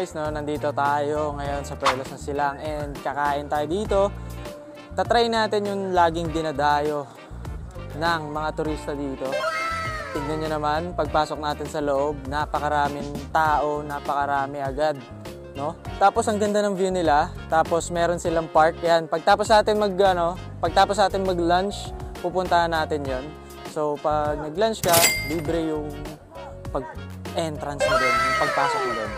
guys, no, nandito tayo ngayon sa Perlas ng Silang and kakain tayo dito. Tatry natin yung laging dinadayo ng mga turista dito. Tignan nyo naman, pagpasok natin sa loob, napakaraming tao, napakarami agad. No? Tapos ang ganda ng view nila, tapos meron silang park. Yan, pagtapos natin mag-lunch, pupuntahan natin yon. So pag nag-lunch ka, libre yung pag-entrance mo doon, yung pagpasok mo doon.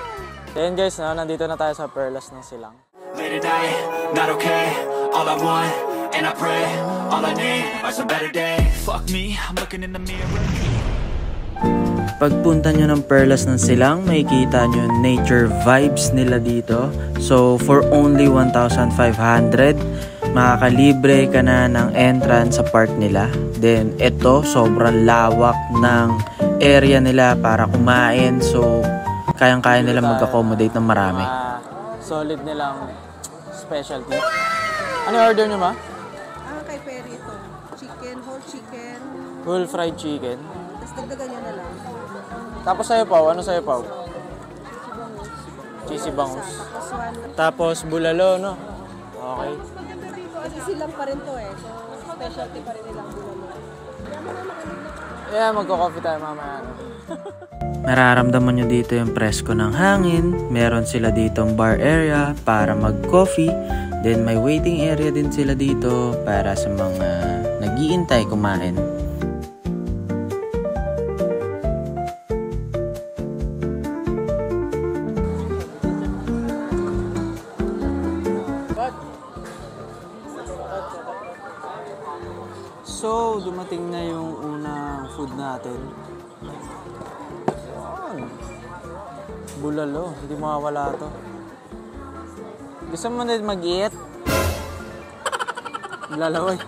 Then guys, no, nandito na tayo sa Perlas ng Silang. Late at night, not okay. All I want, and I pray, all I need are some better days. Fuck me, I'm looking in the mirror. Pagpunta nyo ng Perlas ng Silang, makikita nyo nature vibes nila dito. So for only 1,500, makakalibre ka na ng entrance sa park nila. Then ito, sobrang lawak ng area nila para kumain. So kayang-kaya nila mag-accommodate ng marami. Solid nilang specialty. Ano order nyo, ma? Kay Perry ito. Chicken, whole chicken. Whole fried chicken. Tapos dagdagan nyo na lang. Tapos sayo paw. Ano sayo paw? Cheesy bangus. Tapos bulalo, no? Okay. Kasi silang pa rin to eh. So, specialty pa rin nilang bulalo. Yeah, magko-coffee tayo mamaya. Mararamdaman nyo dito yung presko ng hangin. Meron sila ditong bar area para mag-coffee. Then may waiting area din sila dito para sa mga nag-iintay kumain. So, dumating na yung unang food natin. Bulalo, hindi mawawala to. Gusto mo na mag-eat? Lalaway.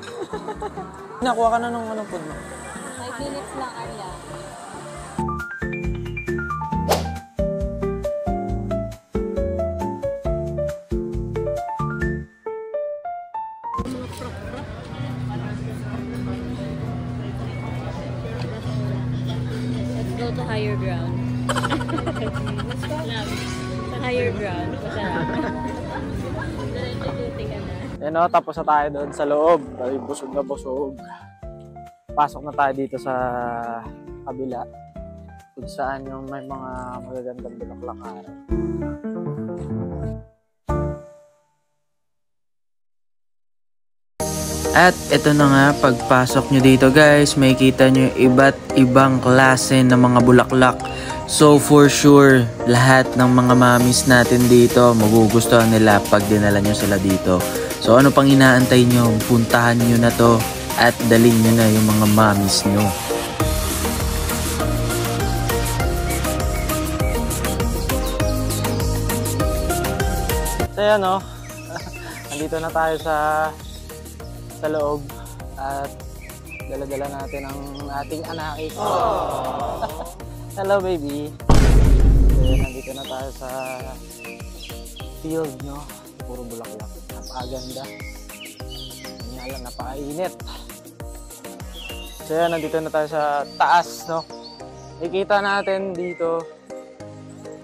Nakuha ka na nung anong food mo? 5 minutes lang, Arya. Let's go to higher ground. Sa higher ground. Yan o, tapos na tayo doon sa loob. Tayo busog na busog. Pasok na tayo dito sa kabila. Kung saan yung may mga magagandang bulaklak araw. At ito na nga, pagpasok nyo dito guys, makikita nyo iba't ibang klase ng mga bulaklak. So for sure, lahat ng mga mamis natin dito, magugustuhan nila pag dinala nyo sila dito. So ano pang inaantay nyo, puntahan nyo na to at dalhin nyo na yung mga mamis nyo. So yan o, nandito na tayo sa loob at dala-dala natin ang ating anakis. Hello baby! So yan, nandito na tayo sa field, no? Puro bulaklak. Napakaganda. Nga lang, napakainit. So yan, nandito na tayo sa taas, no? Ikita natin dito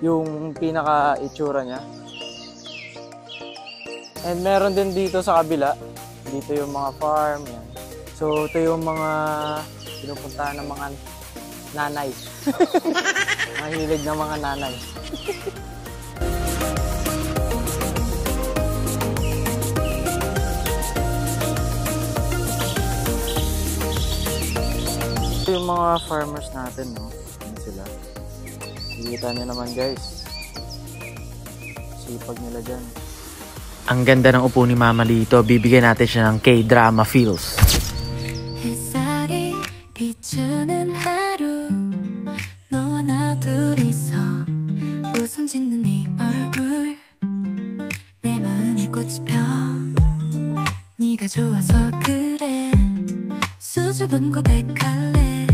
yung pinaka-itsura niya. And meron din dito sa kabila. Dito yung mga farm. Yan. So ito yung mga pinupuntahan ng mga nanay. Mahilig ng mga nanay. Yung mga farmers natin, no? Ano sila? Nakikita nyo naman guys. Sipag nila dyan. Ang ganda ng upo ni Mama dito, bibigyan natin siya ng K-drama feels. 햇살이 비추는 하루 너와 나 둘이서 웃음 짓는 네 얼굴 내 마음에 꽃이 펴 네가 좋아서 그래 수줍은 고백할래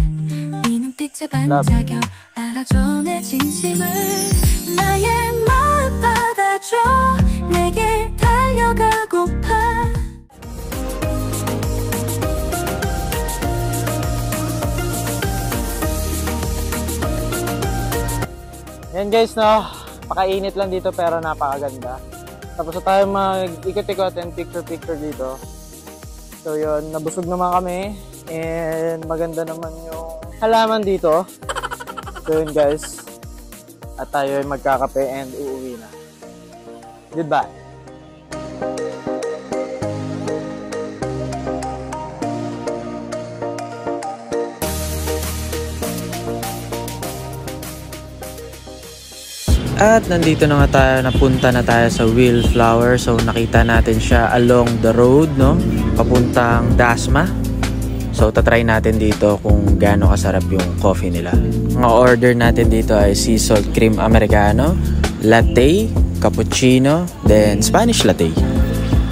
네 눈빛에 반짝여 알아줘 내 진심을 나의 마음 받아줘 내게 달려가고파. Yan guys, no? Pakainit lang dito pero napakaganda. Tapos tayo mag-ikot-ikot and picture-picture dito. So yun, nabusog naman kami. And maganda naman yung halaman dito. So yun guys. At tayo ay magkakape and uuwi na. Goodbye. At nandito na nga tayo, napunta na tayo sa Wildflower. So nakita natin siya along the road, no? Papuntang Dasma. So tatry natin dito kung gaano kasarap yung coffee nila. Mga order natin dito ay sea salt cream americano, latte, cappuccino, then Spanish latte.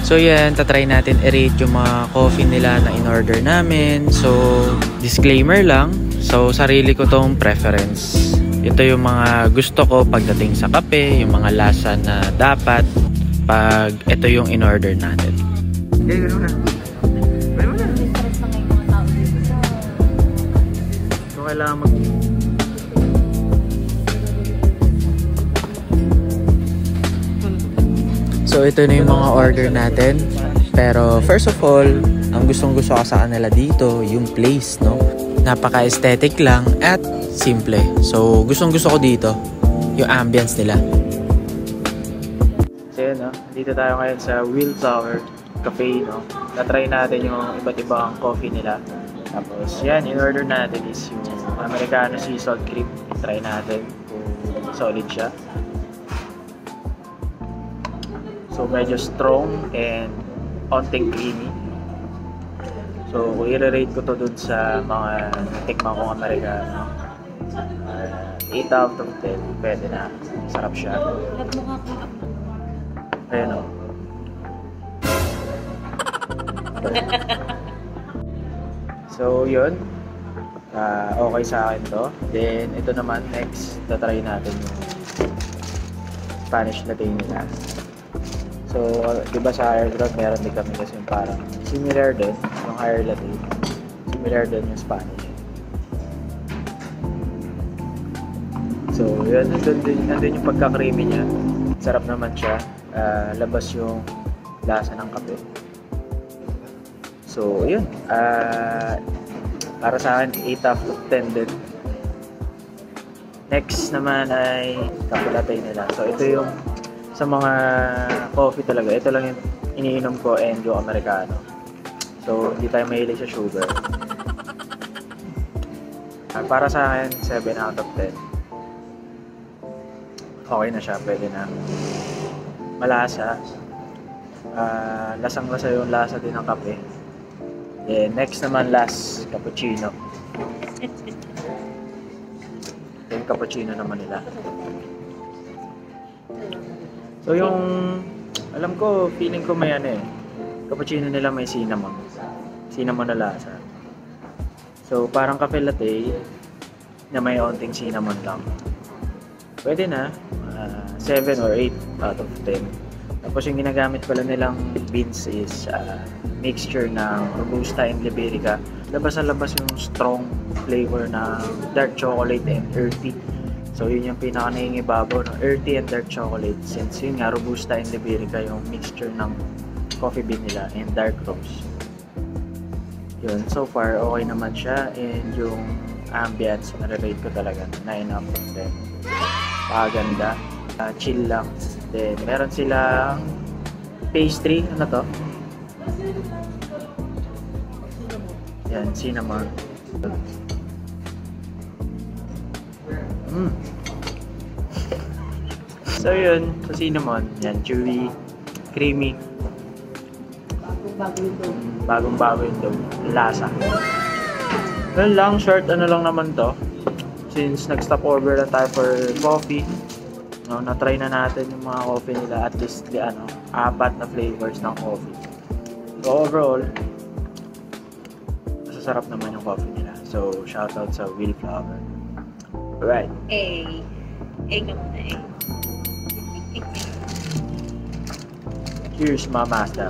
So yan, tatry natin i-rate yung mga coffee nila na in-order namin. So disclaimer lang, so sarili ko tong preference. Ito yung mga gusto ko pagdating sa kape, yung mga lasa na dapat pag ito yung in-order natin. Okay, gano'n na. Gano'n na. Stress na ngayong mga tao dito. So, kailangan mag... So, ito na yung mga order natin. Pero, first of all, ang gustong-gusto ko sa kanila dito, yung place, no? Napaka-aesthetic lang at simple. So, gustong-gusto ko dito yung ambience nila. So, yun, no? Dito tayo ngayon sa Wildflower Cafe, no? Na-try natin yung iba't ibang coffee nila. Tapos, yan, in-order natin is yung Americano Sea Salt Cream. I-try natin kung solid siya. So, medyo strong and onting creamy. So, kung i-rate ko to dun sa mga tikman kong Americano, 8 out of 10, pwede na. Sarap siya. Ayan o. So, yun. Okay sa akin to. Then, ito naman, next, tatry natin yung Spanish latte nila. So, di ba sa higher ground, meron din kami kasi yung parang similar din, yung higher latte. Similar din yung Spanish. So, yun, nandun yung pagka-creamy niya. Sarap naman siya. Labas yung lasa ng kape. So, yun. Para sa akin, 8 out of 10 din. Next naman ay kape latte nila. So, ito yung sa mga coffee talaga, ito lang yung iniinom ko and yung Americano. So, hindi tayo mahilig sa sugar. Para sa akin, 7 out of 10. Okay na siya, pwede na. Malasa. Lasang-lasa yung lasa din ng kape. Then, next naman, last, cappuccino. Then, cappuccino naman nila. So yung, alam ko, feeling ko may ano eh, cappuccino nila may cinnamon. Cinnamon na lasa. So parang cafe latte na may onting cinnamon lang. Pwede na, 7 or 8 out of 10. Tapos yung ginagamit pala nilang beans is mixture ng Robusta and Liberica. Labas na labas yung strong flavor na dark chocolate and earthy. So yun yung pinaka nangingibabaw, no? Earthy and dark chocolate. Since yun nga, Robusta and Liberica yung mixture ng coffee bean nila and dark roast. Yun, so far okay naman siya. And yung ambience, na-rate ko talaga 9 out of 10. Paganda, chill lang. Then meron silang pastry, ano to? Yan, cinnamon. So yun, sa cinnamon, yan, chewy, creamy. Bagong-bago yung daw, lasa. Well lang, short ano lang naman to. Since nag-stop over na tayo for coffee, no, na-try na natin yung mga coffee nila, at least 4 na flavors ng coffee. So overall, masasarap naman yung coffee nila. So shoutout sa Wildflower. Alright. naman eh. Cheers, mga master.